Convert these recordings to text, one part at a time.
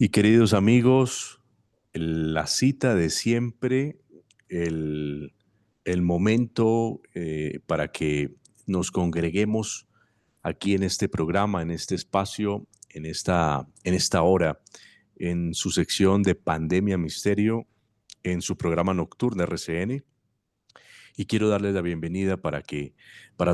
Y queridos amigos, la cita de siempre, el, el momento para que nos congreguemos aquí en este programa, en este espacio, en esta hora, en su sección de Pandemia Misterio, en su programa nocturno RCN. Y quiero darles la bienvenida para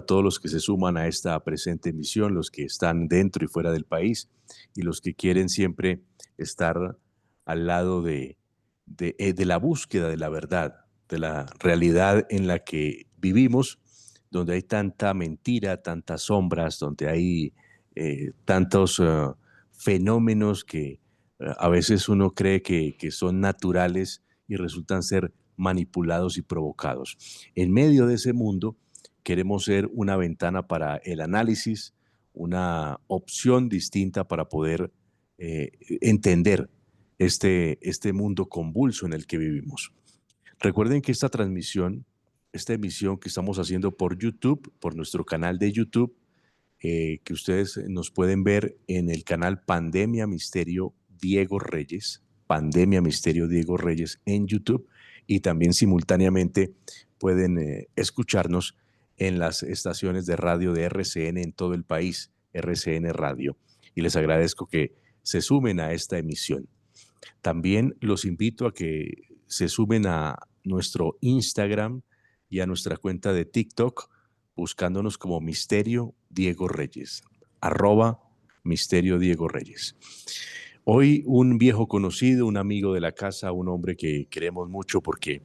todos los que se suman a esta presente emisión, los que están dentro y fuera del país y los que quieren siempre estar al lado de la búsqueda de la verdad, de la realidad en la que vivimos, donde hay tanta mentira, tantas sombras, donde hay tantos fenómenos que a veces uno cree que son naturales y resultan ser manipulados y provocados. En medio de ese mundo queremos ser una ventana para el análisis, una opción distinta para poder entender este mundo convulso en el que vivimos. Recuerden que esta emisión que estamos haciendo por YouTube, por nuestro canal de YouTube, que ustedes nos pueden ver en el canal Pandemia Misterio Diego Reyes, Pandemia Misterio Diego Reyes en YouTube, y también simultáneamente pueden escucharnos en las estaciones de radio de RCN en todo el país, RCN Radio. Y les agradezco que se sumen a esta emisión. También los invito a que se sumen a nuestro Instagram y a nuestra cuenta de TikTok, buscándonos como Misterio Diego Reyes, @Misterio Diego Reyes. Hoy un viejo conocido, un amigo de la casa, un hombre que queremos mucho porque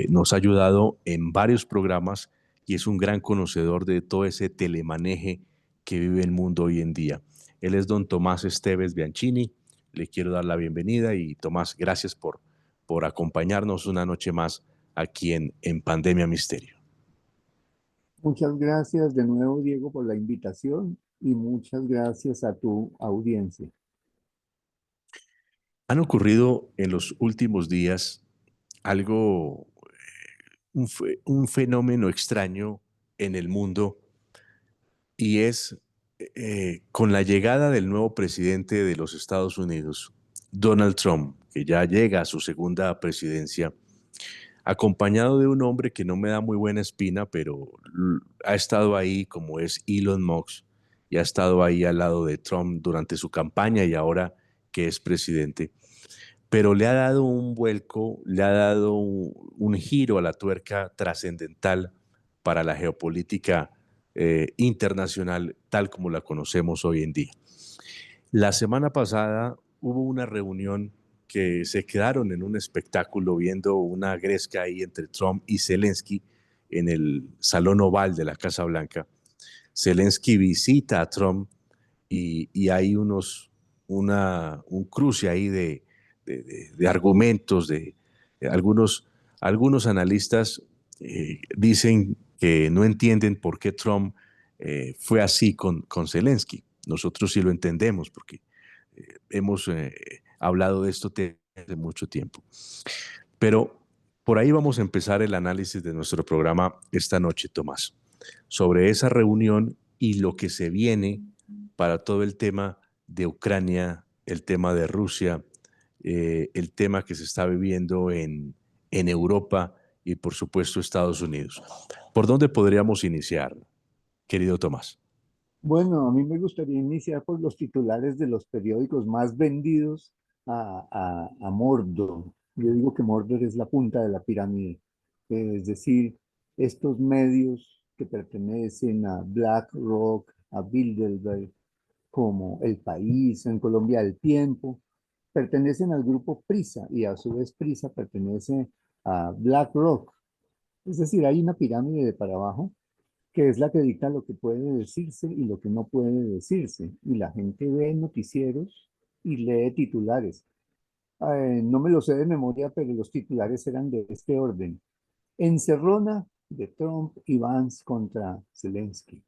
nos ha ayudado en varios programas y es un gran conocedor de todo ese telemaneje que vive el mundo hoy en día. Él es don Tomás Esteves Bianchini. Le quiero dar la bienvenida y Tomás, gracias por acompañarnos una noche más aquí en Pandemia Misterio. Muchas gracias de nuevo, Diego, por la invitación y muchas gracias a tu audiencia. Han ocurrido en los últimos días algo, un fenómeno extraño en el mundo y es con la llegada del nuevo presidente de los Estados Unidos, Donald Trump, que ya llega a su segunda presidencia, acompañado de un hombre que no me da muy buena espina, pero ha estado ahí como es Elon Musk y ha estado ahí al lado de Trump durante su campaña y ahora que es presidente. Pero le ha dado un vuelco, le ha dado un giro a la tuerca trascendental para la geopolítica internacional tal como la conocemos hoy en día. La semana pasada hubo una reunión que se quedaron en un espectáculo viendo una gresca ahí entre Trump y Zelensky en el Salón Oval de la Casa Blanca. Zelensky visita a Trump y hay un cruce ahí de argumentos, de algunos analistas dicen que no entienden por qué Trump fue así con Zelensky. Nosotros sí lo entendemos porque hemos hablado de esto desde mucho tiempo. Pero por ahí vamos a empezar el análisis de nuestro programa esta noche, Tomás, sobre esa reunión y lo que se viene para todo el tema de Ucrania, el tema de Rusia, el tema que se está viviendo en Europa y por supuesto Estados Unidos. ¿Por dónde podríamos iniciar, querido Tomás? Bueno, a mí me gustaría iniciar por los titulares de los periódicos más vendidos a Mordor. Yo digo que Mordor es la punta de la pirámide, es decir, estos medios que pertenecen a BlackRock, a Bilderberg, como El País, en Colombia El Tiempo, pertenecen al grupo Prisa y a su vez Prisa pertenece a BlackRock. Es decir, hay una pirámide de para abajo que es la que dicta lo que puede decirse y lo que no puede decirse. Y la gente ve noticieros y lee titulares. No me lo sé de memoria, pero los titulares eran de este orden. Encerrona de Trump y Vance contra Zelensky.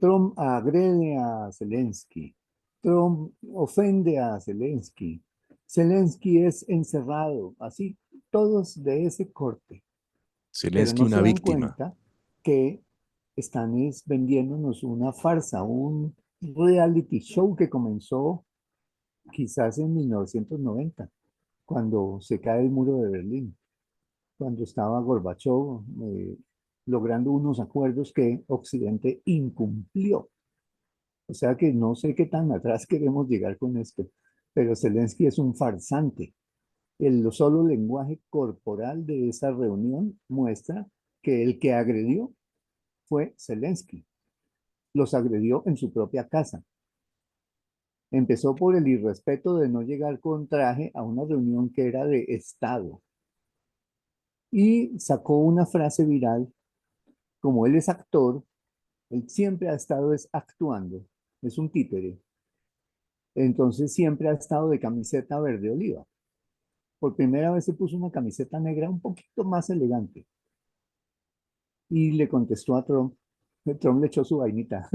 Trump agrede a Zelensky. Trump ofende a Zelensky. Zelensky es encerrado. Así, todos de ese corte. Pero Zelensky, no se una dan víctima. cuenta que están vendiéndonos una farsa, un reality show que comenzó quizás en 1990, cuando se cae el muro de Berlín, cuando estaba Gorbachov logrando unos acuerdos que Occidente incumplió. O sea que no sé qué tan atrás queremos llegar con esto, pero Zelensky es un farsante. El solo lenguaje corporal de esa reunión muestra que el que agredió fue Zelensky. Los agredió en su propia casa. Empezó por el irrespeto de no llegar con traje a una reunión que era de Estado y sacó una frase viral. Como él es actor, él siempre ha estado es actuando, es un títere. Entonces siempre ha estado de camiseta verde oliva. Por primera vez se puso una camiseta negra un poquito más elegante y le contestó a Trump. Trump le echó su vainita,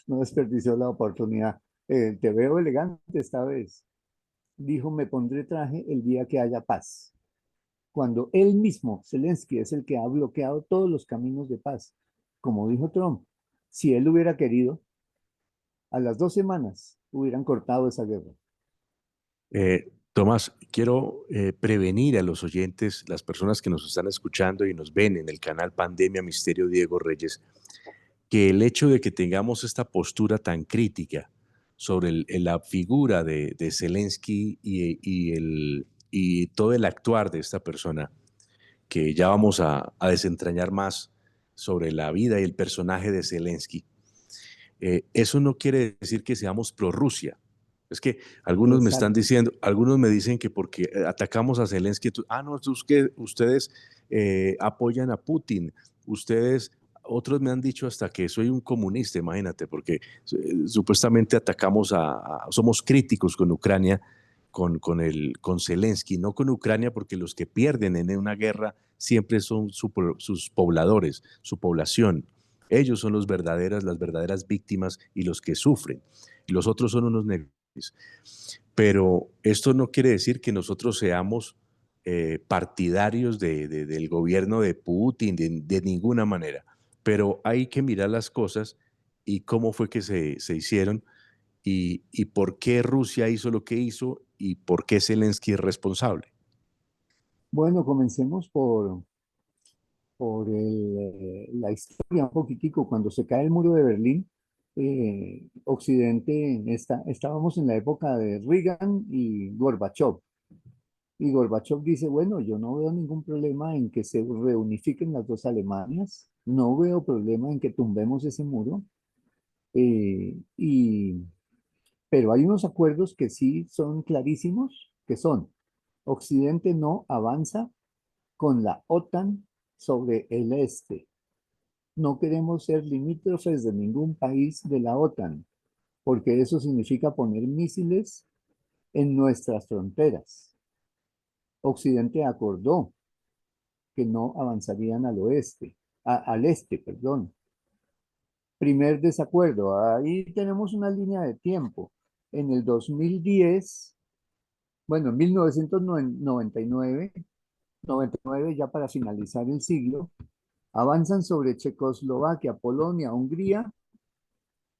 no desperdició la oportunidad. Te veo elegante esta vez. Dijo, me pondré traje el día que haya paz. Cuando él mismo, Zelensky, es el que ha bloqueado todos los caminos de paz. Como dijo Trump, si él hubiera querido, a las 2 semanas hubieran cortado esa guerra. Tomás, quiero prevenir a los oyentes, las personas que nos están escuchando y nos ven en el canal Pandemia Misterio Diego Reyes, que el hecho de que tengamos esta postura tan crítica sobre la figura de Zelensky y todo el actuar de esta persona, que ya vamos a desentrañar más sobre la vida y el personaje de Zelensky, eso no quiere decir que seamos pro Rusia. Es que algunos me están Exacto. diciendo, algunos me dicen que porque atacamos a Zelensky, no, es que ustedes apoyan a Putin, ustedes, otros me han dicho hasta que soy un comunista, imagínate, porque supuestamente atacamos somos críticos con Ucrania, con Zelensky, no con Ucrania, porque los que pierden en una guerra siempre son sus pobladores, su población. Ellos son las verdaderas víctimas y los que sufren. Y los otros son unos negocios. Pero esto no quiere decir que nosotros seamos partidarios del gobierno de Putin, de ninguna manera. Pero hay que mirar las cosas y cómo fue que se hicieron y por qué Rusia hizo lo que hizo y por qué Zelensky es responsable. Bueno, comencemos por la historia un poquitico. Cuando se cae el muro de Berlín, Occidente, estábamos en la época de Reagan y Gorbachev. Y Gorbachev dice, bueno, yo no veo ningún problema en que se reunifiquen las dos Alemanias, no veo problema en que tumbemos ese muro, eh, y, pero hay unos acuerdos que sí son clarísimos, que son, Occidente no avanza con la OTAN sobre el este. No queremos ser limítrofes de ningún país de la OTAN, porque eso significa poner misiles en nuestras fronteras. Occidente acordó que no avanzarían al oeste, al este, perdón. Primer desacuerdo, ahí tenemos una línea de tiempo. En el 2010, bueno, en 1999, ya para finalizar el siglo, avanzan sobre Checoslovaquia, Polonia, Hungría,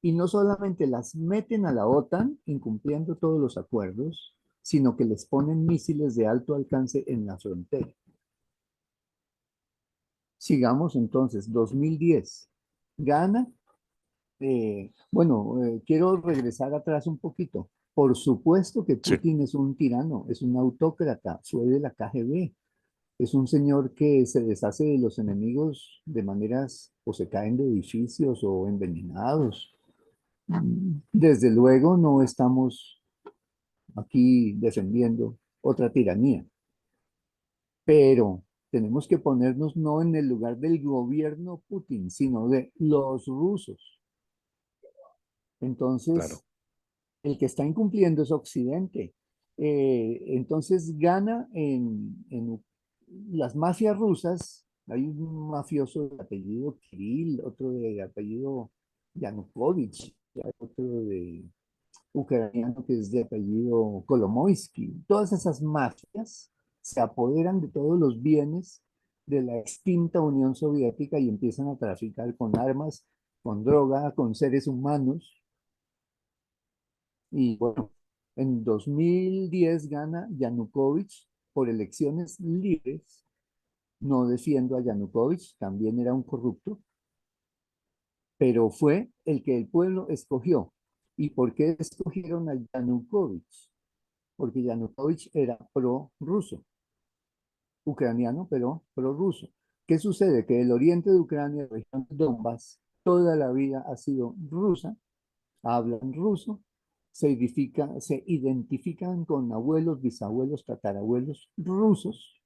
y no solamente las meten a la OTAN, incumpliendo todos los acuerdos, sino que les ponen misiles de alto alcance en la frontera. Sigamos entonces, 2010. Gana. Bueno, quiero regresar atrás un poquito. Por supuesto que Sí. Putin es un tirano, es un autócrata, fue de la KGB. Es un señor que se deshace de los enemigos de maneras, o se caen de edificios o envenenados. Desde luego no estamos aquí defendiendo otra tiranía, pero tenemos que ponernos no en el lugar del gobierno Putin, sino de los rusos. Claro. Entonces, el que está incumpliendo es Occidente. Entonces gana en las mafias rusas. Hay un mafioso de apellido Kirill, otro de apellido Yanukovych, hay otro de ucraniano que es de apellido Kolomoisky. Todas esas mafias se apoderan de todos los bienes de la extinta Unión Soviética y empiezan a traficar con armas, con droga, con seres humanos. Y bueno, En 2010 gana Yanukovych por elecciones libres. No defiendo a Yanukovych, también era un corrupto, pero fue el que el pueblo escogió. ¿Y por qué escogieron a Yanukovych? Porque Yanukovych era pro-ruso, ucraniano, pero pro-ruso. ¿Qué sucede? Que el oriente de Ucrania, la región de Donbass, toda la vida ha sido rusa, hablan ruso, se identifican con abuelos, bisabuelos, tatarabuelos rusos,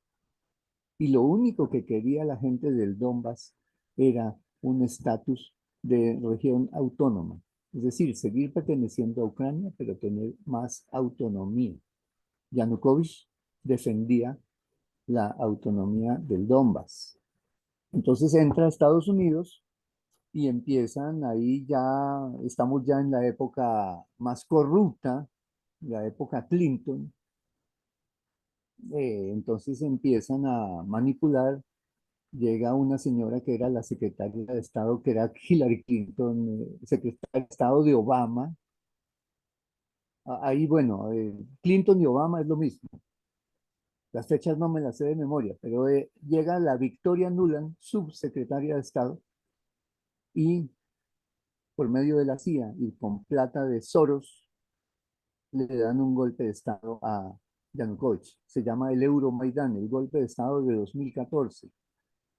y lo único que quería la gente del Donbass era un estatus de región autónoma, es decir, seguir perteneciendo a Ucrania, pero tener más autonomía. Yanukovych defendía la autonomía del Donbass. Entonces entra a Estados Unidos y empiezan ahí ya, estamos ya en la época más corrupta, la época Clinton. Entonces empiezan a manipular. Llega una señora que era la secretaria de Estado, que era Hillary Clinton, secretaria de Estado de Obama. Ahí, bueno, Clinton y Obama es lo mismo. Las fechas no me las sé de memoria, pero llega la Victoria Nuland, subsecretaria de Estado, y por medio de la CIA y con plata de Soros, le dan un golpe de Estado a Yanukovych. Se llama el Euromaidán, el golpe de Estado de 2014.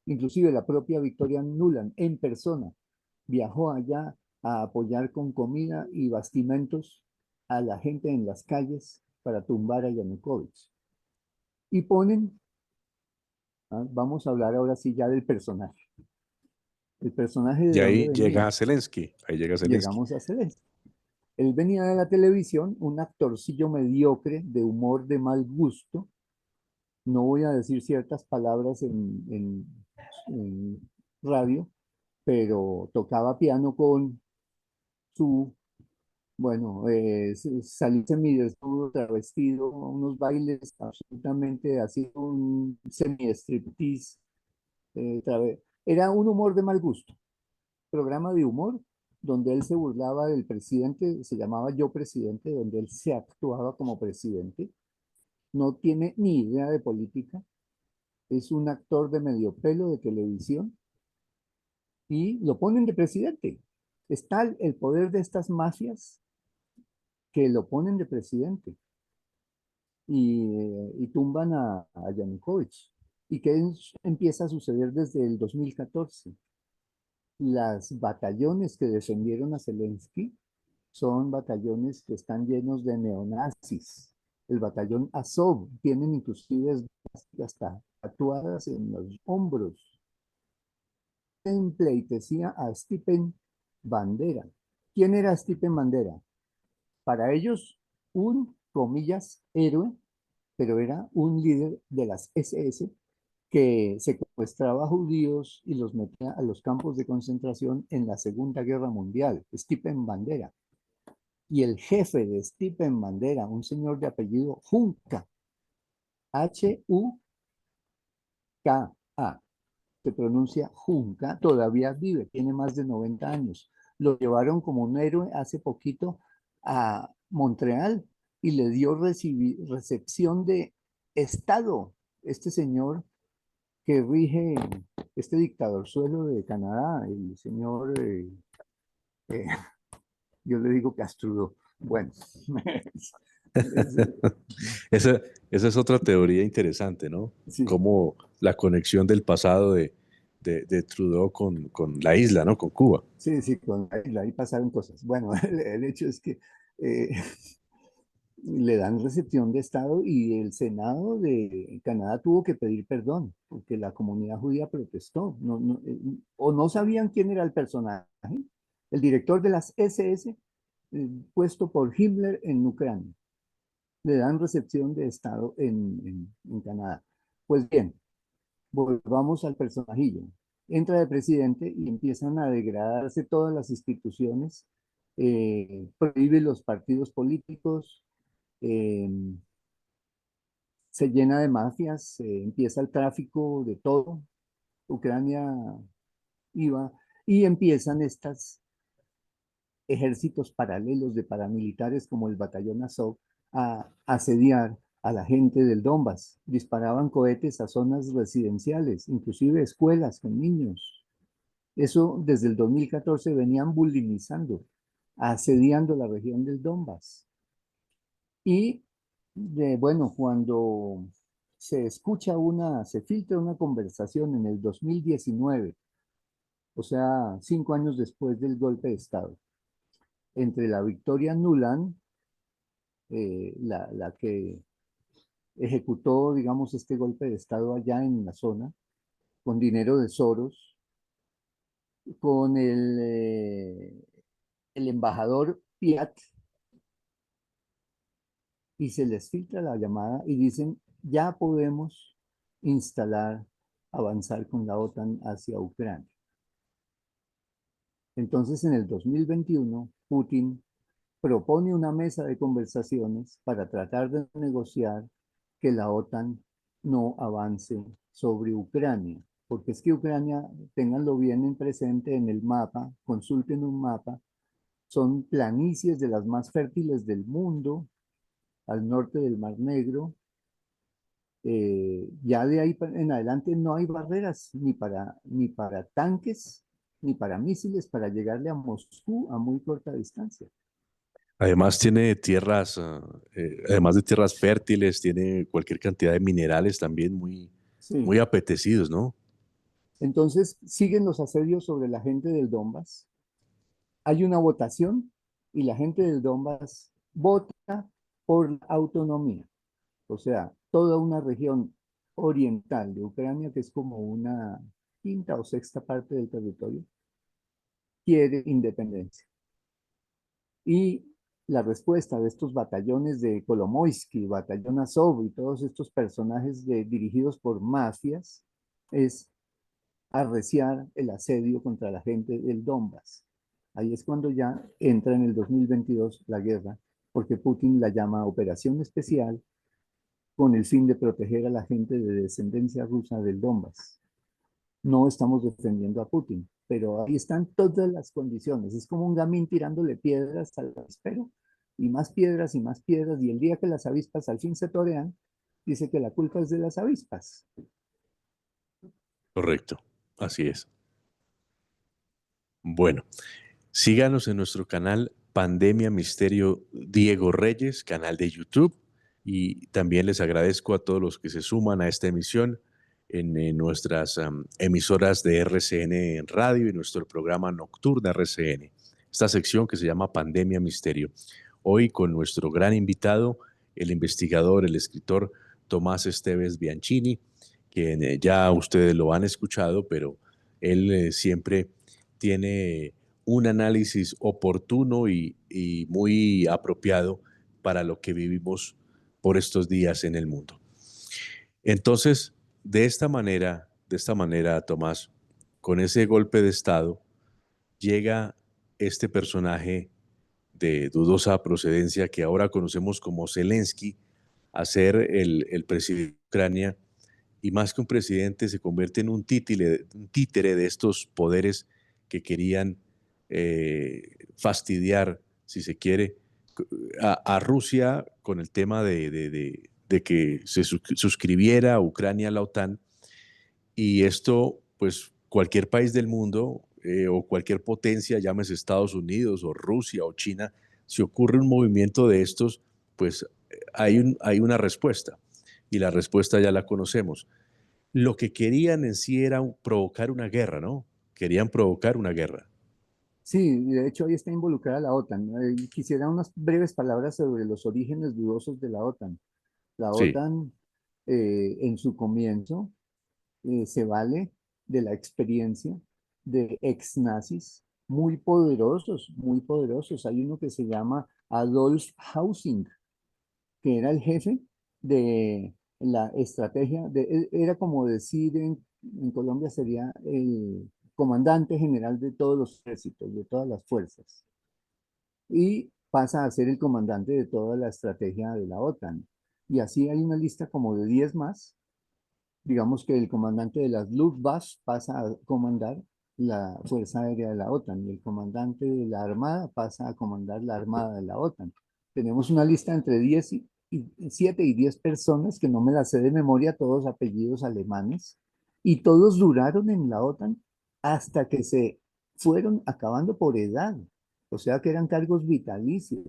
Inclusive la propia Victoria Nuland en persona viajó allá a apoyar con comida y bastimentos a la gente en las calles para tumbar a Yanukovych. Y ponen, vamos a hablar ahora sí ya del personaje. El personaje de Y dónde ahí venía. llega Zelensky, ahí llega Zelensky. Llegamos a Celeste. Él venía de la televisión, un actorcillo mediocre, de humor de mal gusto. No voy a decir ciertas palabras en radio, pero tocaba piano con su, bueno, salí semidesnudo, travestido, unos bailes absolutamente así, un semi-striptease. Era un humor de mal gusto, programa de humor donde él se burlaba del presidente, se llamaba Yo Presidente, donde él se actuaba como presidente. No tiene ni idea de política, es un actor de medio pelo de televisión y lo ponen de presidente. Está el poder de estas mafias que lo ponen de presidente y tumban a Yanukovych. ¿Y qué empieza a suceder desde el 2014? Las batallones que defendieron a Zelensky son batallones que están llenos de neonazis. El batallón Azov tienen inclusive hasta tatuadas en los hombros. En pleitesía a Stephen Bandera. ¿Quién era Stephen Bandera? Para ellos, un, comillas, héroe, pero era un líder de las SS que secuestraba judíos y los metía a los campos de concentración en la Segunda Guerra Mundial, Stephen Bandera. Y el jefe de Stephen Bandera, un señor de apellido Junca, Huka, se pronuncia Junca, todavía vive, tiene más de 90 años. Lo llevaron como un héroe hace poquito a Montreal y le dio recepción de Estado. Este señor que rige este dictador suelo de Canadá, el señor, eh, yo le digo Castrudo. Bueno, es, Esa, esa es otra teoría interesante, ¿no? sí, Como la conexión del pasado de Trudeau con la isla, ¿no? Con Cuba. sí, sí, con ahí pasaron cosas. Bueno, el hecho es que eh, le dan recepción de Estado y el Senado de Canadá tuvo que pedir perdón porque la comunidad judía protestó. O no sabían quién era el personaje. El director de las SS, puesto por Himmler en Ucrania. Le dan recepción de Estado en Canadá. Pues bien, volvamos al personajillo. Entra de presidente y empiezan a degradarse todas las instituciones, prohíbe los partidos políticos, eh, se llena de mafias, empieza el tráfico de todo. Ucrania iba y empiezan estos ejércitos paralelos de paramilitares como el batallón Azov a asediar a la gente del Donbass. Disparaban cohetes a zonas residenciales, inclusive escuelas con niños. Eso desde el 2014 venían bulinizando, asediando la región del Donbass. Y bueno, cuando se filtra una conversación en el 2019, o sea, 5 años después del golpe de Estado, entre la Victoria Nuland, la que ejecutó, digamos, este golpe de Estado allá en la zona, con dinero de Soros, con el embajador Piat, y se les filtra la llamada y dicen, ya podemos instalar, avanzar con la OTAN hacia Ucrania. Entonces, en el 2021, Putin propone una mesa de conversaciones para tratar de negociar que la OTAN no avance sobre Ucrania, porque es que Ucrania, ténganlo bien en presente en el mapa, consulten un mapa, son planicies de las más fértiles del mundo, al norte del Mar Negro. Ya de ahí en adelante no hay barreras ni para tanques, ni para misiles para llegarle a Moscú a muy corta distancia. Además tiene tierras, además de tierras fértiles, tiene cualquier cantidad de minerales también muy, Sí. muy apetecidos, ¿no? Entonces siguen los asedios sobre la gente del Donbass. Hay una votación y la gente del Donbass vota por la autonomía. O sea, toda una región oriental de Ucrania, que es como una quinta o sexta parte del territorio, quiere independencia. Y la respuesta de estos batallones de Kolomoisky, Batallón Azov y todos estos personajes dirigidos por mafias es arreciar el asedio contra la gente del Donbass. Ahí es cuando ya entra en el 2022 la guerra, porque Putin la llama operación especial con el fin de proteger a la gente de descendencia rusa del Donbass. No estamos defendiendo a Putin, pero ahí están todas las condiciones. Es como un gamín tirándole piedras al avispero, y más piedras, y el día que las avispas al fin se torean, dice que la culpa es de las avispas. Correcto, así es. Bueno, síganos en nuestro canal Pandemia Misterio Diego Reyes, canal de YouTube, y también les agradezco a todos los que se suman a esta emisión en nuestras emisoras de RCN en radio y nuestro programa Nocturna RCN, esta sección que se llama Pandemia Misterio. Hoy con nuestro gran invitado, el investigador, el escritor Tomás Esteves Bianchini, quien ya ustedes lo han escuchado, pero él siempre tiene un análisis oportuno y muy apropiado para lo que vivimos por estos días en el mundo. Entonces, de esta manera, Tomás, con ese golpe de Estado, llega este personaje de dudosa procedencia que ahora conocemos como Zelensky a ser el presidente de Ucrania, y más que un presidente se convierte en un títere de estos poderes que querían fastidiar, si se quiere, a Rusia con el tema de que se suscribiera a Ucrania a la OTAN. Y esto, pues cualquier país del mundo o cualquier potencia, llámese Estados Unidos o Rusia o China, si ocurre un movimiento de estos, pues hay una respuesta. Y la respuesta ya la conocemos. Lo que querían en sí era provocar una guerra, ¿no? Querían provocar una guerra. Sí, de hecho ahí está involucrada la OTAN. Quisiera unas breves palabras sobre los orígenes dudosos de la OTAN. La Sí, OTAN en su comienzo se vale de la experiencia de ex nazis muy poderosos. Hay uno que se llama Adolf Hausing, que era el jefe de la estrategia, era como decir en Colombia sería el comandante general de todos los ejércitos, de todas las fuerzas, y pasa a ser el comandante de toda la estrategia de la OTAN. Y así hay una lista como de 10 más. Digamos que el comandante de las Luftwaffe pasa a comandar la Fuerza Aérea de la OTAN y el comandante de la Armada pasa a comandar la Armada de la OTAN. Tenemos una lista entre 7 y 10 personas, que no me la sé de memoria, todos apellidos alemanes, y todos duraron en la OTAN hasta que se fueron acabando por edad, o sea que eran cargos vitalicios.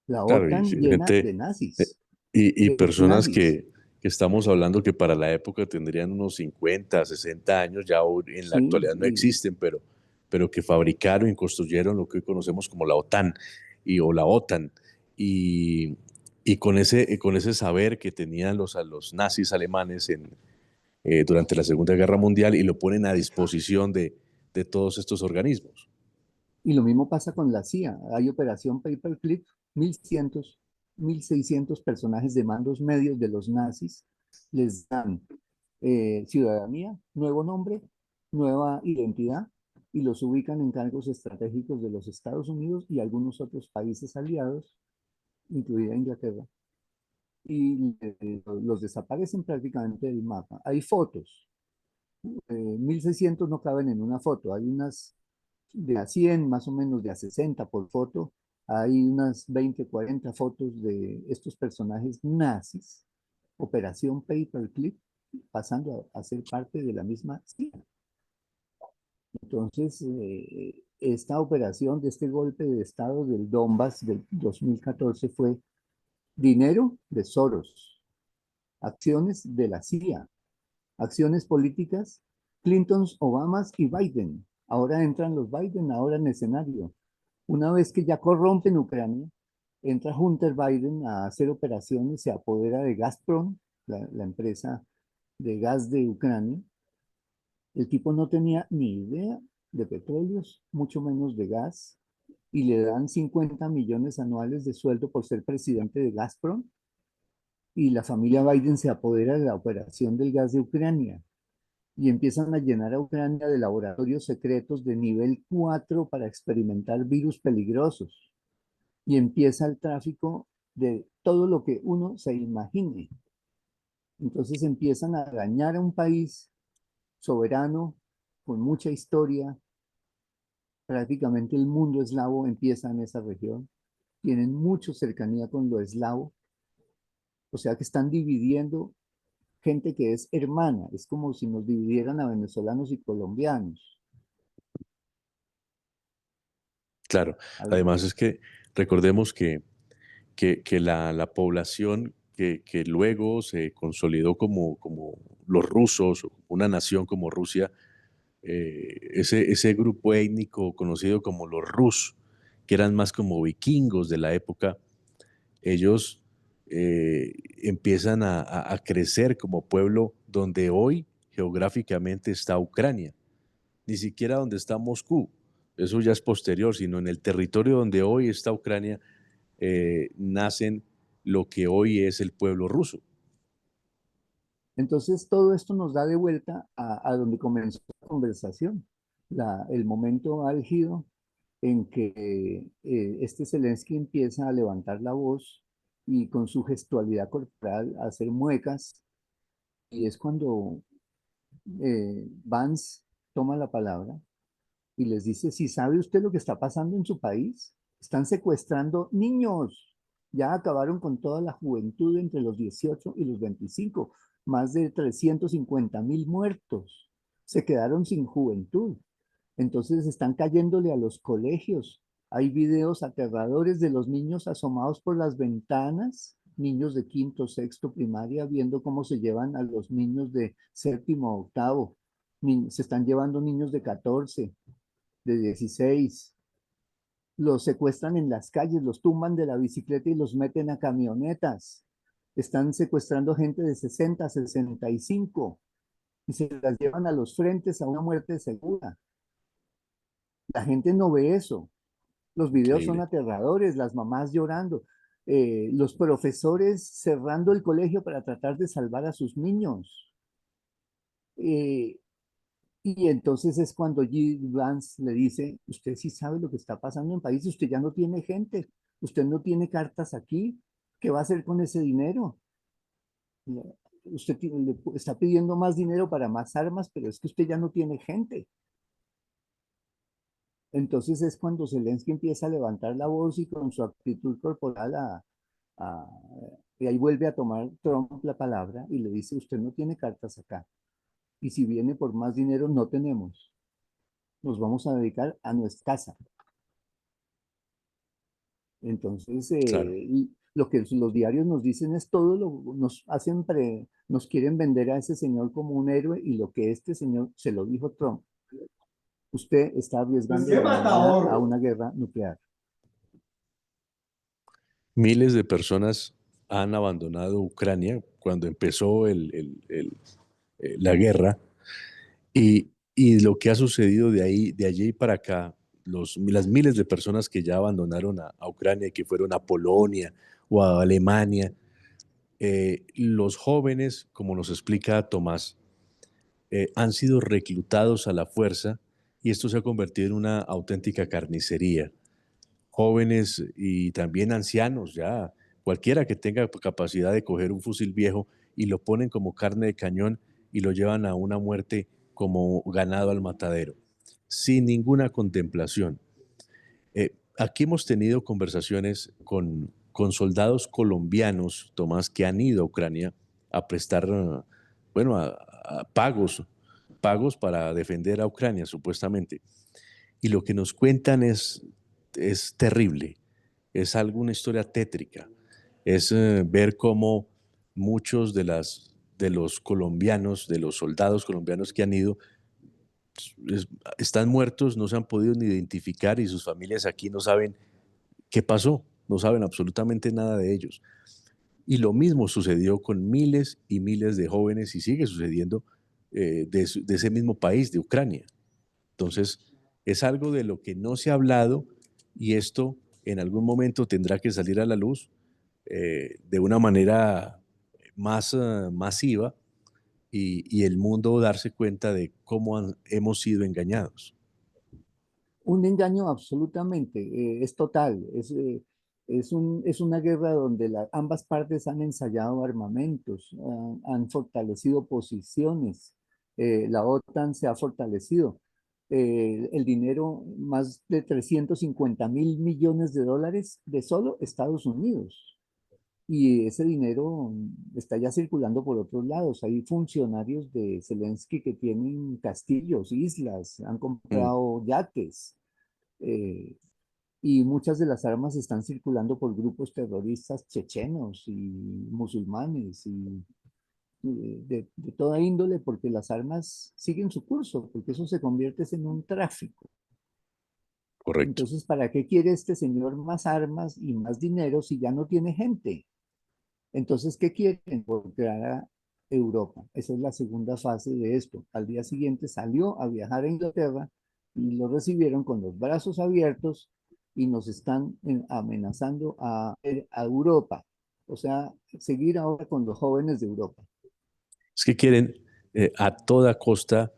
La Claro, y OTAN sí, llena gente, de eh, nazis, y de personas nazis. que estamos hablando que para la época tendrían unos 50, 60 años, ya hoy en la Sí, actualidad no existen, pero que fabricaron y construyeron lo que hoy conocemos como la OTAN o la OTAN. Y, y con ese saber que tenían los nazis alemanes durante la Segunda Guerra Mundial y lo ponen a disposición de todos estos organismos. y lo mismo pasa con la CIA. Hay Operación Paperclip, 1100, 1600 personajes de mandos medios de los nazis les dan ciudadanía, nuevo nombre, nueva identidad, y los ubican en cargos estratégicos de los Estados Unidos y algunos otros países aliados, incluida Inglaterra, y los desaparecen prácticamente del mapa. Hay fotos, 1600 no caben en una foto, hay unas de a 100, más o menos de a 60 por foto, hay unas 20, 40 fotos de estos personajes nazis, Operación Paperclip, pasando a ser parte de la misma CIA. Entonces, esta operación de este golpe de Estado del Donbass del 2014 fue dinero de Soros, acciones de la CIA, acciones políticas, Clintons, Obamas y Biden. Ahora entran los Biden, ahora en escenario. Una vez que ya corrompen Ucrania, entra Hunter Biden a hacer operaciones, se apodera de Gazprom, la empresa de gas de Ucrania. El tipo no tenía ni idea de petróleos, mucho menos de gas, y le dan 50 millones anuales de sueldo por ser presidente de Gazprom, y la familia Biden se apodera de la operación del gas de Ucrania y empiezan a llenar a Ucrania de laboratorios secretos de nivel 4 para experimentar virus peligrosos, y empieza el tráfico de todo lo que uno se imagine. Entonces empiezan a dañar a un país soberano, con mucha historia. Prácticamente el mundo eslavo empieza en esa región. Tienen mucha cercanía con lo eslavo, o sea que están dividiendo gente que es hermana. Es como si nos dividieran a venezolanos y colombianos. Claro, Algo, además es que recordemos que la población que luego se consolidó como los rusos, una nación como Rusia, ese grupo étnico conocido como los Rus, que eran más como vikingos de la época, ellos empiezan a crecer como pueblo donde hoy geográficamente está Ucrania, ni siquiera donde está Moscú, eso ya es posterior, sino en el territorio donde hoy está Ucrania, nacen lo que hoy es el pueblo ruso. entonces, todo esto nos da de vuelta a donde comenzó la conversación, el momento álgido en que este Zelensky empieza a levantar la voz y con su gestualidad corporal a hacer muecas, y es cuando Vance toma la palabra y les dice: si sabe usted lo que está pasando en su país, están secuestrando niños, ya acabaron con toda la juventud entre los 18 y los 25, más de 350.000 muertos, se quedaron sin juventud. Entonces están cayéndole a los colegios. Hay videos aterradores de los niños asomados por las ventanas, niños de quinto, sexto, primaria, viendo cómo se llevan a los niños de séptimo, octavo. Se están llevando niños de 14, de 16. Los secuestran en las calles, los tumban de la bicicleta y los meten a camionetas. Están secuestrando gente de 60, 65 y se las llevan a los frentes a una muerte segura. La gente no ve eso. Los videos son Increíble. aterradores, las mamás llorando, los profesores cerrando el colegio para tratar de salvar a sus niños. Eh, y entonces es cuando G. Vance le dice: usted sí sabe lo que está pasando en el país, usted ya no tiene gente, usted no tiene cartas aquí, ¿qué va a hacer con ese dinero? Usted le está pidiendo más dinero para más armas, pero es que usted ya no tiene gente. Entonces es cuando Zelensky empieza a levantar la voz y con su actitud corporal a- y ahí vuelve a tomar Trump la palabra y le dice, usted no tiene cartas acá. Y si viene por más dinero, no tenemos. Nos vamos a dedicar a nuestra casa. Entonces, Claro. y lo que los diarios nos dicen es todo nos hacen nos quieren vender a ese señor como un héroe y lo que este señor se lo dijo Trump, usted está Pues arriesgando qué la humanidad a matador. una guerra nuclear. Miles de personas han abandonado Ucrania cuando empezó la guerra y lo que ha sucedido de allí para acá, las miles de personas que ya abandonaron a Ucrania y que fueron a Polonia o a Alemania, los jóvenes, como nos explica Tomás, han sido reclutados a la fuerza y esto se ha convertido en una auténtica carnicería. Jóvenes y también ancianos, ya cualquiera que tenga capacidad de coger un fusil viejo y lo ponen como carne de cañón y lo llevan a una muerte como ganado al matadero, sin ninguna contemplación. Aquí hemos tenido conversaciones con soldados colombianos, Tomás, que han ido a Ucrania a prestar, bueno, a pagos para defender a Ucrania, supuestamente. Y lo que nos cuentan es terrible, es alguna historia tétrica, es ver cómo muchos de los colombianos, de los soldados colombianos que han ido, es- están muertos, no se han podido ni identificar y sus familias aquí no saben qué pasó, no saben absolutamente nada de ellos. Y lo mismo sucedió con miles y miles de jóvenes y sigue sucediendo de ese mismo país, de Ucrania. Entonces, es algo de lo que no se ha hablado y esto en algún momento tendrá que salir a la luz de una manera más masiva y el mundo darse cuenta de cómo hemos sido engañados. Un engaño absolutamente, es total, es una guerra donde ambas partes han ensayado armamentos, han fortalecido posiciones, la OTAN se ha fortalecido. El dinero, más de 350.000 millones de dólares de solo Estados Unidos. Y ese dinero está ya circulando por otros lados. Hay funcionarios de Zelensky que tienen castillos, islas, han Mm, comprado yates, eh, y muchas de las armas están circulando por grupos terroristas chechenos y musulmanes y de toda índole, porque las armas siguen su curso, porque eso se convierte en un tráfico. correcto. Entonces, ¿para qué quiere este señor más armas y más dinero si ya no tiene gente? Entonces, ¿qué quieren? Voltear a Europa. Esa es la segunda fase de esto. Al día siguiente salió a viajar a Inglaterra y lo recibieron con los brazos abiertos y nos están amenazando a Europa. O sea, seguir ahora con los jóvenes de Europa. Es que quieren a toda costa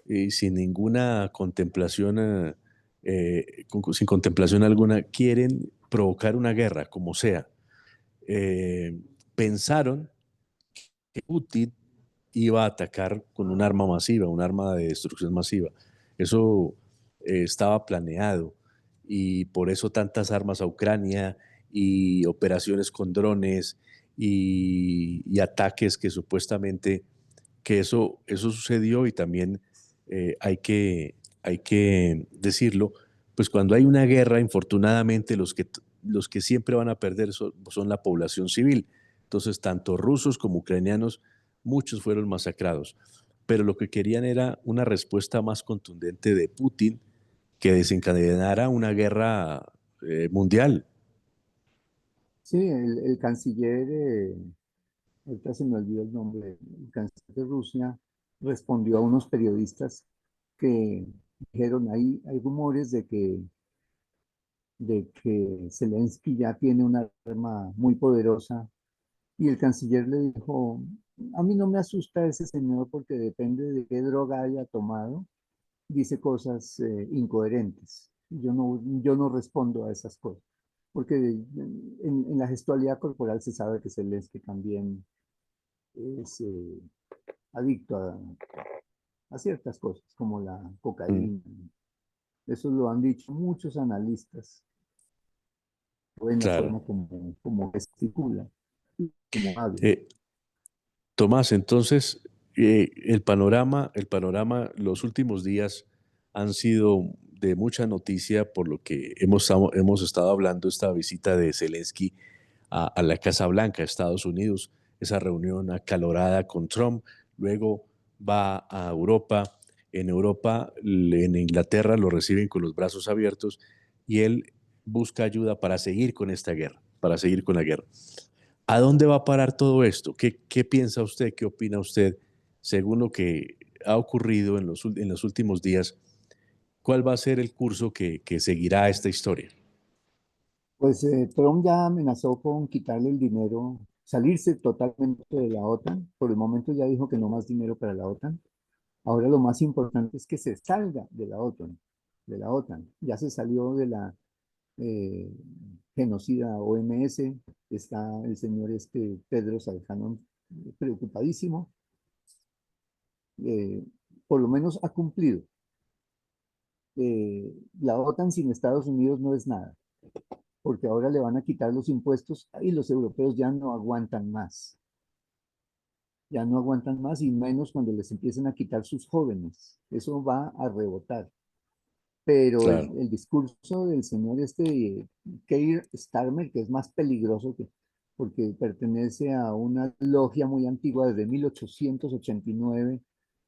y sin ninguna contemplación, sin contemplación alguna, quieren provocar una guerra, como sea. Eh, Pensaron que Putin iba a atacar con un arma masiva, un arma de destrucción masiva. Eso estaba planeado y por eso tantas armas a Ucrania y operaciones con drones y ataques que supuestamente que eso sucedió y también hay que decirlo, pues cuando hay una guerra, infortunadamente los que siempre van a perder son la población civil. Entonces, tanto rusos como ucranianos, muchos fueron masacrados. Pero lo que querían era una respuesta más contundente de Putin que desencadenara una guerra mundial. Sí, el canciller, ahorita se me olvidó el nombre, el canciller de Rusia respondió a unos periodistas que dijeron, hay rumores de que Zelensky ya tiene una arma muy poderosa y el canciller le dijo, a mí no me asusta ese señor porque depende de qué droga haya tomado, dice cosas incoherentes. Yo no respondo a esas cosas, porque en la gestualidad corporal se sabe que Zelensky también es adicto a ciertas cosas, como la Mm. cocaína. Eso lo han dicho muchos analistas, o en la Claro. forma como gesticula, como habla. Eh, Tomás, entonces, el panorama, los últimos días han sido de mucha noticia por lo que hemos estado hablando, esta visita de Zelensky a la Casa Blanca, Estados Unidos, esa reunión acalorada con Trump, luego va a Europa, en Europa, en Inglaterra lo reciben con los brazos abiertos y él busca ayuda para seguir con esta guerra, para seguir con la guerra. ¿A dónde va a parar todo esto? ¿Qué piensa usted? ¿Qué opina usted? Según lo que ha ocurrido en los últimos días, ¿cuál va a ser el curso que seguirá esta historia? Pues Trump ya amenazó con quitarle el dinero, salirse totalmente de la OTAN. Por el momento ya dijo que no más dinero para la OTAN. Ahora lo más importante es que se salga de la OTAN, de la OTAN. Ya se salió de la eh, genocida OMS. Está el señor Pedro Adhanom preocupadísimo. Eh, por lo menos ha cumplido. La OTAN sin Estados Unidos no es nada, porque ahora le van a quitar los impuestos y los europeos ya no aguantan más. Ya no aguantan más y menos cuando les empiecen a quitar sus jóvenes. Eso va a rebotar. Pero Claro, el discurso del señor Keir Starmer, que es más peligroso porque pertenece a una logia muy antigua desde 1889,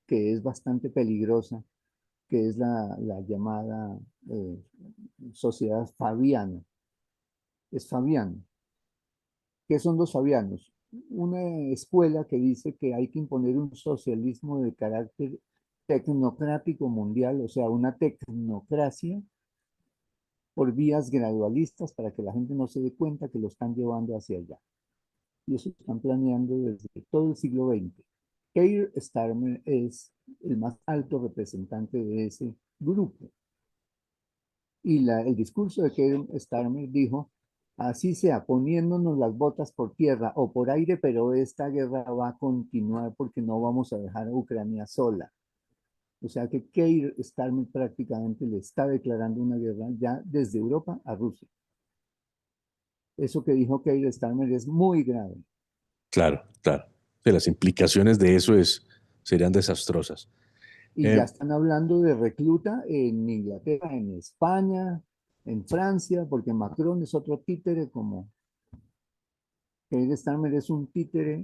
que es bastante peligrosa, que es la llamada eh, sociedad fabiana. Es fabiano. ¿Qué son los fabianos? Una escuela que dice que hay que imponer un socialismo de carácter tecnocrático mundial, o sea, una tecnocracia por vías gradualistas para que la gente no se dé cuenta que lo están llevando hacia allá. Y eso están planeando desde todo el siglo XX. Keir Starmer es el más alto representante de ese grupo. Y el discurso de Keir Starmer dijo, así sea, poniéndonos las botas por tierra o por aire, pero esta guerra va a continuar porque no vamos a dejar a Ucrania sola. O sea que Keir Starmer prácticamente le está declarando una guerra ya desde Europa a Rusia. Eso que dijo Keir Starmer es muy grave. claro, claro. Sí, las implicaciones de eso serían desastrosas. Y ya Eh, están hablando de recluta en Inglaterra, en España, en Francia, porque Macron es otro títere, como Keir Starmer es un títere,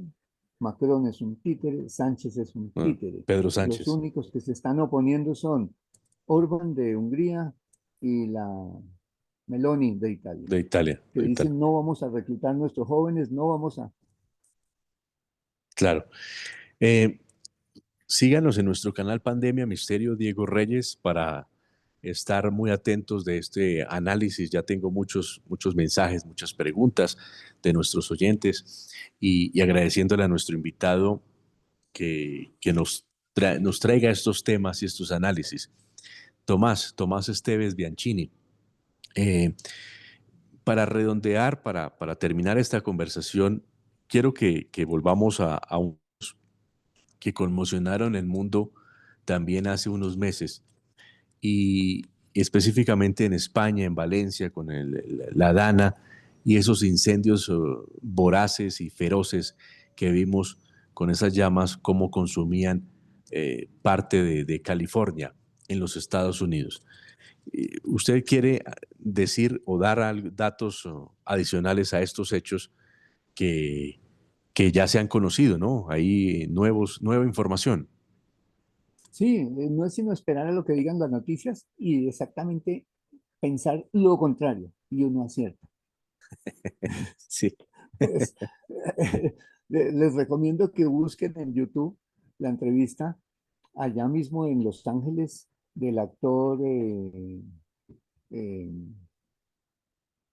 Macron es un títere, Sánchez es un títere. Pedro Los Sánchez, únicos que se están oponiendo son Orbán de Hungría y la Meloni de Italia, de Italia, que de Italia. dicen no vamos a reclutar nuestros jóvenes, no vamos a... Claro. Eh, Síganos en nuestro canal Pandemia Misterio Diego Reyes para estar muy atentos de este análisis. Ya tengo muchos mensajes, muchas preguntas de nuestros oyentes y agradeciéndole a nuestro invitado que nos traiga estos temas y estos análisis. Tomás Esteves Bianchini. Eh, para redondear, para terminar esta conversación, quiero que volvamos a un que conmocionaron el mundo también hace unos meses y específicamente en España, en Valencia, con la Dana y esos incendios voraces y feroces que vimos con esas llamas, cómo consumían parte de California en los Estados Unidos. ¿Usted quiere decir o dar datos adicionales a estos hechos que, que ya se han conocido, ¿no? Hay nueva información. Sí, no es sino esperar a lo que digan las noticias y exactamente pensar lo contrario, y uno acierta. Sí. Pues, les recomiendo que busquen en YouTube la entrevista allá mismo en Los Ángeles del actor, eh,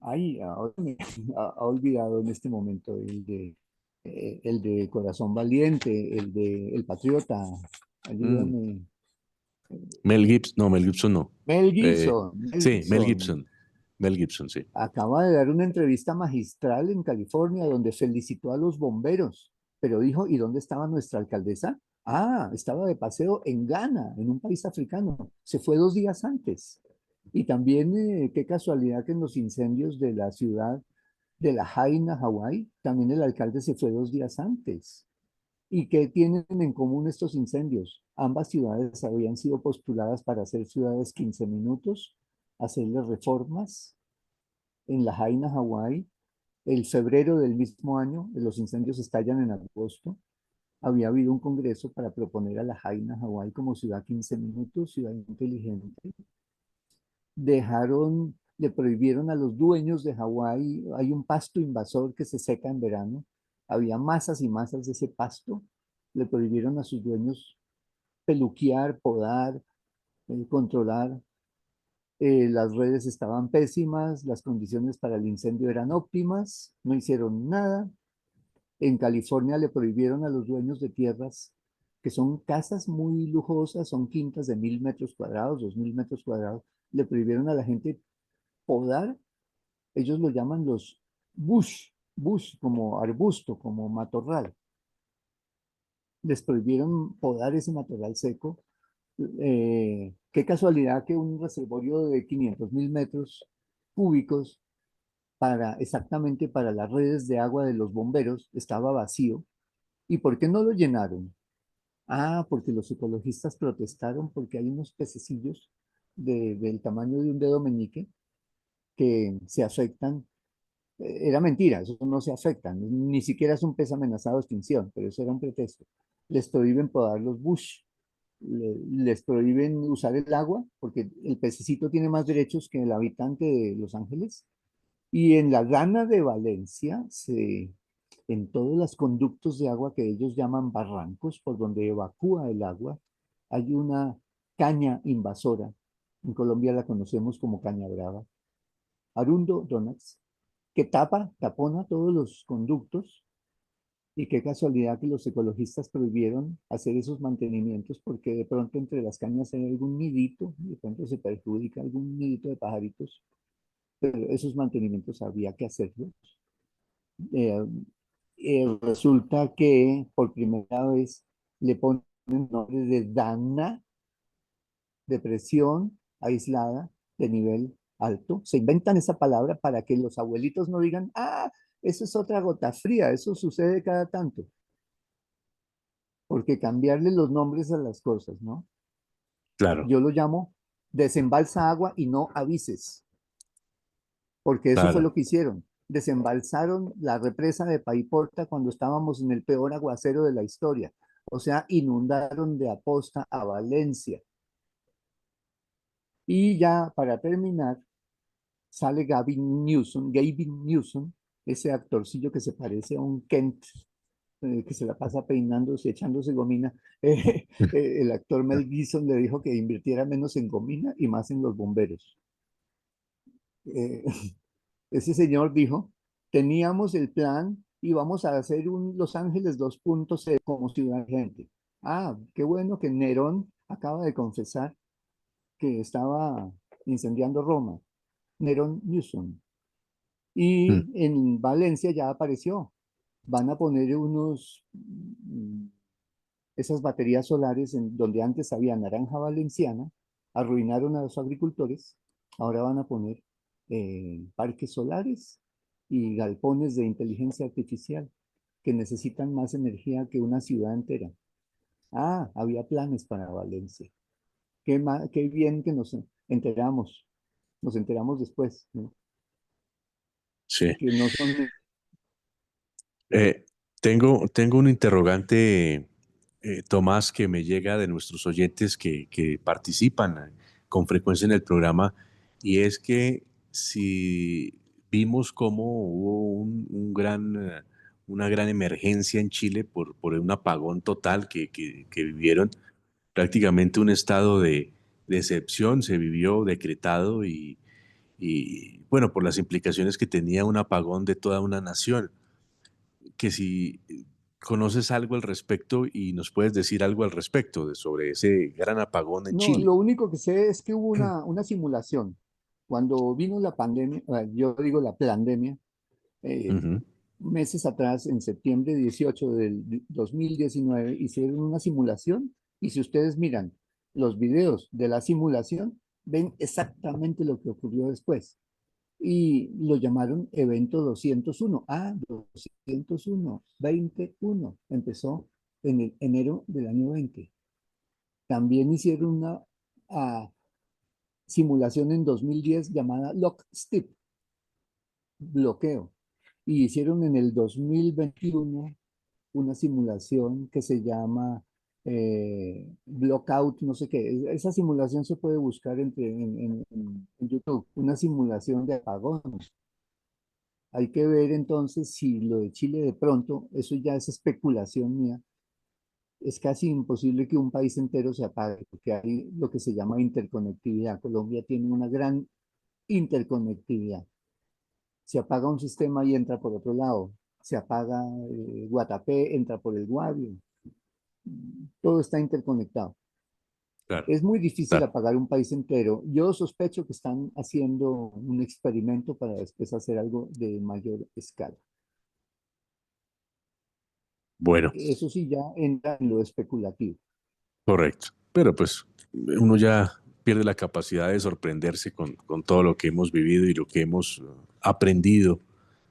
ahora me ha olvidado en este momento, el de Corazón Valiente, el de El Patriota, Mm. ayúdame. Mel Gibson no. Mel Eh, Gibson, Mel sí, Gibson Mel Gibson, sí. acaba de dar una entrevista magistral en California donde felicitó a los bomberos, pero dijo, ¿y dónde estaba nuestra alcaldesa? Ah, estaba de paseo en Ghana, en un país africano. Se fue 2 días antes. Y también, qué casualidad que en los incendios de la ciudad de La Jaina, Hawái, también el alcalde se fue 2 días antes. ¿Y qué tienen en común estos incendios? Ambas ciudades habían sido postuladas para ser ciudades 15 minutos, hacerle reformas. En La Jaina, Hawái, el febrero del mismo año, los incendios estallan en agosto. Había habido un congreso para proponer a La Jaina, Hawái como ciudad 15 minutos, ciudad inteligente. Le prohibieron a los dueños de Hawái, hay un pasto invasor que se seca en verano, había masas y masas de ese pasto, le prohibieron a sus dueños peluquear, podar, controlar. Las redes estaban pésimas, las condiciones para el incendio eran óptimas, no hicieron nada. En California le prohibieron a los dueños de tierras, que son casas muy lujosas, son quintas de 1.000 metros cuadrados, 2.000 metros cuadrados, le prohibieron a la gente podar. Ellos lo llaman los bush como arbusto, como matorral. Les prohibieron podar ese matorral seco. Qué casualidad que un reservorio de 500.000 metros cúbicos exactamente para las redes de agua de los bomberos estaba vacío. ¿Y por qué no lo llenaron? Ah, porque los ecologistas protestaron porque hay unos pececillos del tamaño de un dedo meñique que se afectan. Era mentira, eso no se afecta, ni siquiera es un pez amenazado de extinción, pero eso era un pretexto. Les prohíben podar los bush, les prohíben usar el agua, porque el pececito tiene más derechos que el habitante de Los Ángeles. Y en la Rana de Valencia, en todos los conductos de agua que ellos llaman barrancos, por donde evacúa el agua, hay una caña invasora. En Colombia la conocemos como caña brava. Arundo Donuts, que tapona todos los conductos. Y qué casualidad que los ecologistas prohibieron hacer esos mantenimientos porque de pronto entre las cañas hay algún nidito, de pronto se perjudica algún nidito de pajaritos, pero esos mantenimientos había que hacerlos. Eh, Resulta que por primera vez le ponen nombre de Dana, depresión aislada de nivel alto. Se inventan esa palabra para que los abuelitos no digan, ah, eso es otra gota fría, eso sucede cada tanto. Porque cambiarle los nombres a las cosas, ¿no? Claro, Yo lo llamo desembalsa agua y no avises, porque eso fue claro. lo que hicieron. Desembalsaron la represa de Paiporta cuando estábamos en el peor aguacero de la historia. O sea, inundaron de aposta a Valencia. Y ya para terminar, sale Gavin Newsom, ese actorcillo que se parece a un Kent, que se la pasa peinándose, echándose gomina. El actor Mel Gibson le dijo que invirtiera menos en gomina y más en los bomberos. Eh, Ese señor dijo, teníamos el plan y vamos a hacer un Los Ángeles 2.0 como ciudad gente. Ah, qué bueno que Nerón acaba de confesar que estaba incendiando Roma. Nerón Newsom. Mm, Y en Valencia ya apareció. Van a poner esas baterías solares en donde antes había naranja valenciana, arruinaron a los agricultores, ahora van a poner parques solares y galpones de inteligencia artificial que necesitan más energía que una ciudad entera. Ah, había planes para Valencia. Qué bien que nos enteramos después, ¿no? sí. Que no son. Eh, tengo un interrogante, Tomás, que me llega de nuestros oyentes que participan con frecuencia en el programa, y es que si vimos cómo hubo una gran emergencia en Chile por un apagón total que vivieron, prácticamente un estado de excepción se vivió decretado y, bueno, por las implicaciones que tenía un apagón de toda una nación, que si conoces algo al respecto y nos puedes decir algo al respecto sobre ese gran apagón en No, Chile. lo único que sé es que hubo una simulación. Cuando vino la pandemia, yo digo la pandemia, eh, Ujú. meses atrás, en septiembre 18 del 2019 hicieron una simulación y si ustedes miran los videos de la simulación, ven exactamente lo que ocurrió después. Y lo llamaron evento 201. 201, 21. Empezó en el enero del año 20. También hicieron una ah, simulación en 2010 llamada Lockstep, bloqueo. Y hicieron en el 2021 una simulación que se llama Blockout, no sé qué. Esa simulación se puede buscar en YouTube, una simulación de apagón. Hay que ver entonces si lo de Chile de pronto, eso ya es especulación mía, es casi imposible que un país entero se apague, porque hay lo que se llama interconectividad. Colombia tiene una gran interconectividad. Se apaga un sistema y entra por otro lado. Se apaga Guatapé, entra por el Guavio. Todo está interconectado. Claro, Es muy difícil claro. apagar un país entero. Yo sospecho que están haciendo un experimento para después hacer algo de mayor escala. Bueno, Eso sí ya entra en lo especulativo. correcto. Pero pues uno ya pierde la capacidad de sorprenderse con todo lo que hemos vivido y lo que hemos aprendido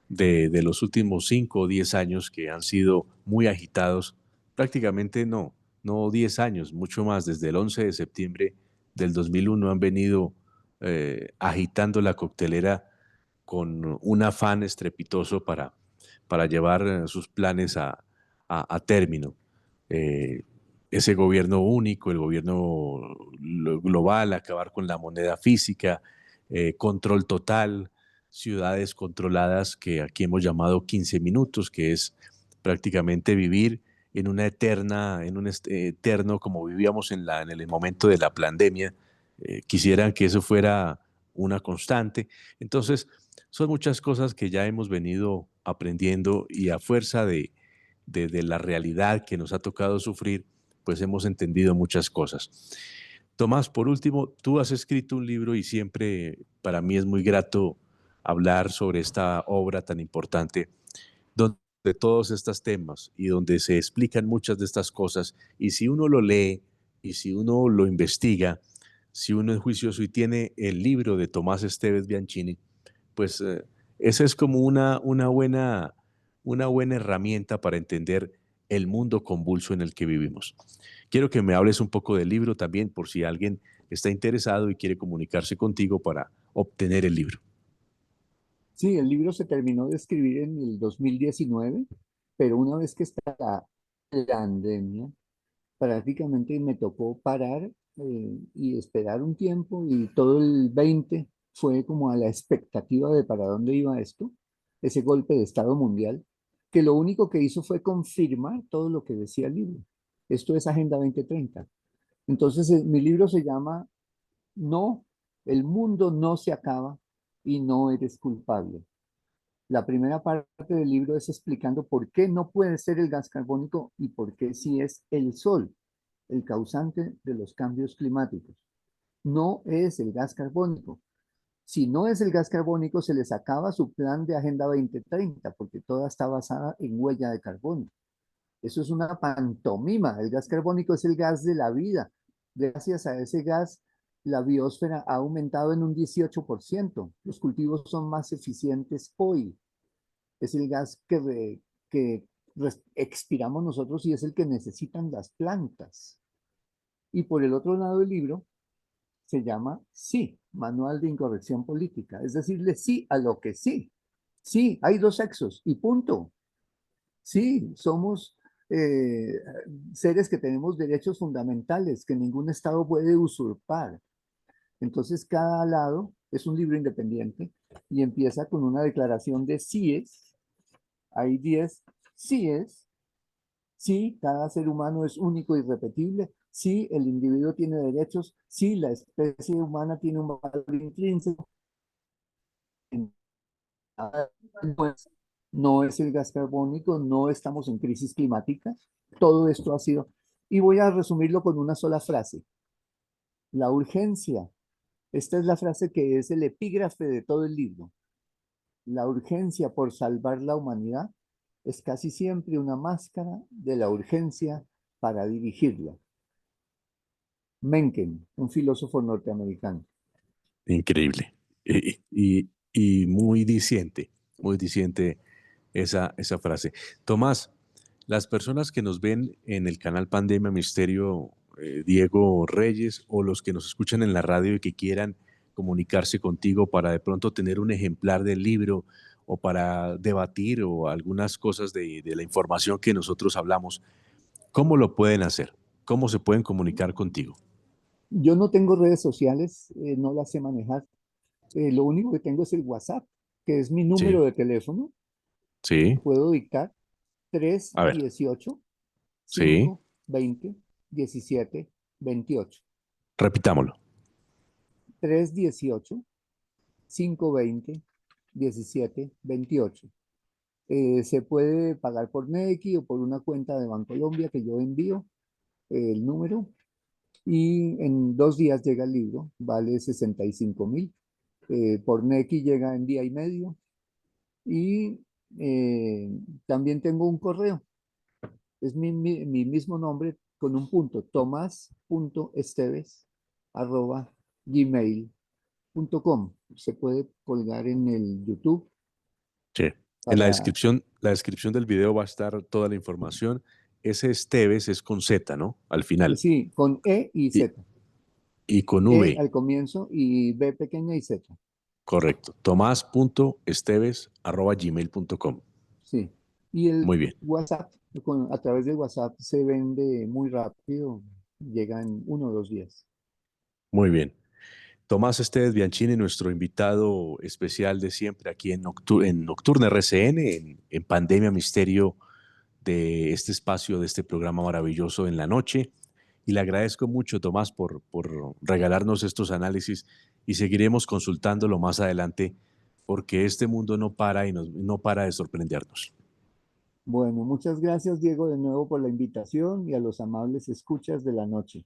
de los últimos 5 o 10 años que han sido muy agitados. Prácticamente no 10 años, mucho más. Desde el 11 de septiembre del 2001 han venido agitando la coctelera con un afán estrepitoso para llevar sus planes a término. Eh, ese gobierno único, el gobierno global, acabar con la moneda física, control total, ciudades controladas que aquí hemos llamado 15 minutos, que es prácticamente vivir en una eterna, en un eterno como vivíamos en el momento de la pandemia. Quisieran que eso fuera una constante. Entonces, son muchas cosas que ya hemos venido aprendiendo y a fuerza de la realidad que nos ha tocado sufrir, pues hemos entendido muchas cosas. Tomás, por último, tú has escrito un libro y siempre para mí es muy grato hablar sobre esta obra tan importante, donde todos estos temas y donde se explican muchas de estas cosas. Y si uno lo lee y si uno lo investiga, si uno es juicioso y tiene el libro de Tomás Esteves Bianchini, pues esa es como una buena herramienta para entender el mundo convulso en el que vivimos. Quiero que me hables un poco del libro también, por si alguien está interesado y quiere comunicarse contigo para obtener el libro. Sí, el libro se terminó de escribir en el 2019, pero una vez que está la pandemia, prácticamente me tocó parar y esperar un tiempo y todo el 20 fue como a la expectativa de para dónde iba esto, ese golpe de Estado mundial, que lo único que hizo fue confirmar todo lo que decía el libro. Esto es Agenda 2030. Entonces, mi libro se llama No, el mundo no se acaba y no eres culpable. La primera parte del libro es explicando por qué no puede ser el gas carbónico y por qué sí es el sol el causante de los cambios climáticos. No es el gas carbónico. Si no es el gas carbónico, se les acaba su plan de Agenda 2030, porque toda está basada en huella de carbono. Eso es una pantomima. El gas carbónico es el gas de la vida. Gracias a ese gas, la biosfera ha aumentado en un 18%. Los cultivos son más eficientes hoy. Es el gas que expiramos nosotros y es el que necesitan las plantas. Y por el otro lado del libro se llama Sí, Manual de Incorrección Política, es decirle sí a lo que sí. Sí, hay dos sexos y punto. Sí, somos eh, seres que tenemos derechos fundamentales que ningún Estado puede usurpar. Entonces, cada lado es un libro independiente y empieza con una declaración de síes. Hay 10 síes. Sí, cada ser humano es único y irrepetible. Sí, el individuo tiene derechos. Sí, la especie humana tiene un valor intrínseco. No es, no es el gas carbónico, no estamos en crisis climática. Todo esto ha sido. Y voy a resumirlo con una sola frase. La urgencia. Esta es la frase que es el epígrafe de todo el libro. La urgencia por salvar la humanidad es casi siempre una máscara de la urgencia para dirigirla. Mencken, un filósofo norteamericano. Increíble. Y muy diciente esa frase. Tomás, las personas que nos ven en el canal Pandemia Misterio, Diego Reyes, o los que nos escuchan en la radio y que quieran comunicarse contigo para de pronto tener un ejemplar del libro o para debatir o algunas cosas de la información que nosotros hablamos, ¿cómo lo pueden hacer? ¿Cómo se pueden comunicar contigo? Yo no tengo redes sociales, no las sé manejar. Lo único que tengo es el WhatsApp, que es mi Sí, número de teléfono. sí, Puedo dictar a ver, 318 sí, 520 17 28. repitámoslo. 318 520 17 28. Se puede pagar por Nequi o por una cuenta de Bancolombia que yo envío el número y en 2 días llega el libro, vale 65.000. Por Nequi llega en día y medio y también tengo un correo, es mi mismo nombre con un punto, tomás.esteves@gmail.com. Se puede colgar en el YouTube Sí. En para, la descripción del video va a estar toda la información. Ese Esteves es con Z, ¿no? Al final. sí, con E y Y, Z. y con E V, al comienzo y B pequeña y Z. correcto. Tomás.esteves@gmail.com. Sí. Y el Muy bien, WhatsApp, a través del WhatsApp se vende muy rápido, llega en 1 o 2 días. muy bien. Tomás Esteves Bianchini, nuestro invitado especial de siempre aquí en Nocturna RCN, en Pandemia Misterio de este espacio, de este programa maravilloso en la noche. Y le agradezco mucho, Tomás, por regalarnos estos análisis y seguiremos consultándolo más adelante porque este mundo no para y no para de sorprendernos. Bueno, muchas gracias, Diego, de nuevo por la invitación y a los amables escuchas de la noche.